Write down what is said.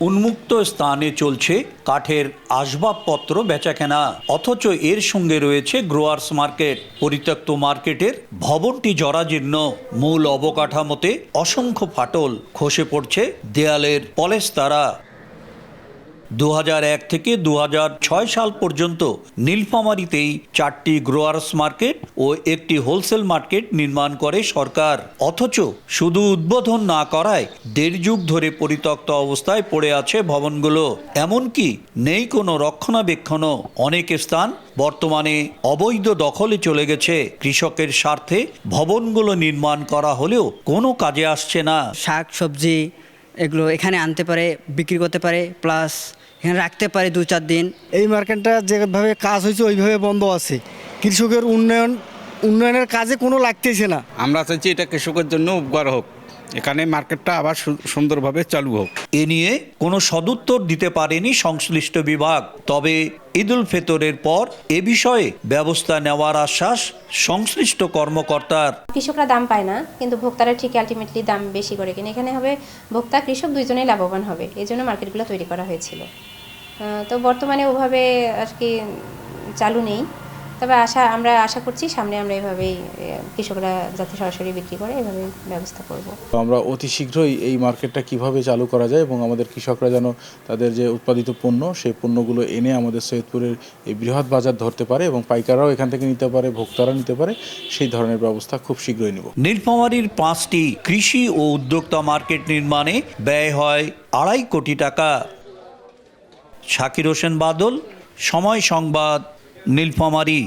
উন্মুক্ত স্থানে চলছে কাঠের আসবাবপত্র বেচাকেনা, অথচ এর সঙ্গে রয়েছে গ্রোয়ার্স মার্কেট। পরিত্যক্ত মার্কেটের ভবনটি জরাজীর্ণ, মূল অবকাঠামোতে অসংখ্য ফাটল, খসে পড়ছে দেয়ালের পলেস্তারা। 2001 থেকে 2006 সাল পর্যন্ত নীলফামারীতেই 4টি গ্রোয়ার্স মার্কেট ও একটি হোলসেল মার্কেট নির্মাণ করে সরকার। অথচ শুধু উদ্বোধন না করায় 1.5 যুগ ধরে পরিত্যক্ত অবস্থায় পড়ে আছে ভবনগুলো। এমনকি নেই কোনো রক্ষণাবেক্ষণও। অনেক স্থান বর্তমানে অবৈধ দখলে চলে গেছে। কৃষকের স্বার্থে ভবনগুলো নির্মাণ করা হলেও কোনো কাজে আসছে না। শাক সবজি এগুলো এখানে আনতে পারে, বিক্রি করতে পারে, প্লাস এখানে রাখতে পারে 2-4 দিন। এই মার্কেটটা যেভাবে কাজ হয়েছে ওইভাবে বন্ধ আছে। কৃষকের উন্নয়নের কাজে কোনো লাগতেছে না। আমরা চাইছি এটা কৃষকের জন্য উপকার হোক, এখানে মার্কেটটা আবার সুন্দরভাবে চালু হোক। এ নিয়ে কোনো সদুত্তর দিতে পারেনি সংশ্লিষ্ট বিভাগ। তবে ঈদুল ফিতরের পর এ বিষয়ে ব্যবস্থা নেওয়ার আশ্বাস সংশ্লিষ্ট কর্মকর্তার। কৃষকরা দাম পায় না, কিন্তু ভোক্তারা ঠিক আলটিমেটলি দাম বেশি করে কিনে। এখানে হবে ভোক্তা কৃষক দুইজনেই লাভবান হবে, এই জন্য মার্কেটগুলো তৈরি করা হয়েছিল। তো বর্তমানে ওভাবে আর কি চালু নেই। তবে আমরা আশা করছি সামনে আমরা এভাবেই কৃষকরা যাতে সরাসরি বিক্রি করে এভাবে ব্যবস্থা করব। আমরা অতি শীঘ্রই এই মার্কেটটা কিভাবে চালু করা যায় এবং আমাদের কৃষকরা যেন তাদের যে উৎপাদিত পণ্য সেই পণ্যগুলো এনে আমাদের সৈয়দপুরের এই বৃহৎ বাজার ধরতে পারে এবং পাইকাররাও এখান থেকে নিতে পারে, ভোক্তারা নিতে পারে, সেই ধরনের ব্যবস্থা খুব শীঘ্রই নেব। নীলফামারীর 5টি কৃষি ও উদ্যোক্তা মার্কেট নির্মাণে ব্যয় হয় 2.5 কোটি টাকা। শাকির হোসেন বাদল, সময় সংবাদ, নীলফামারী।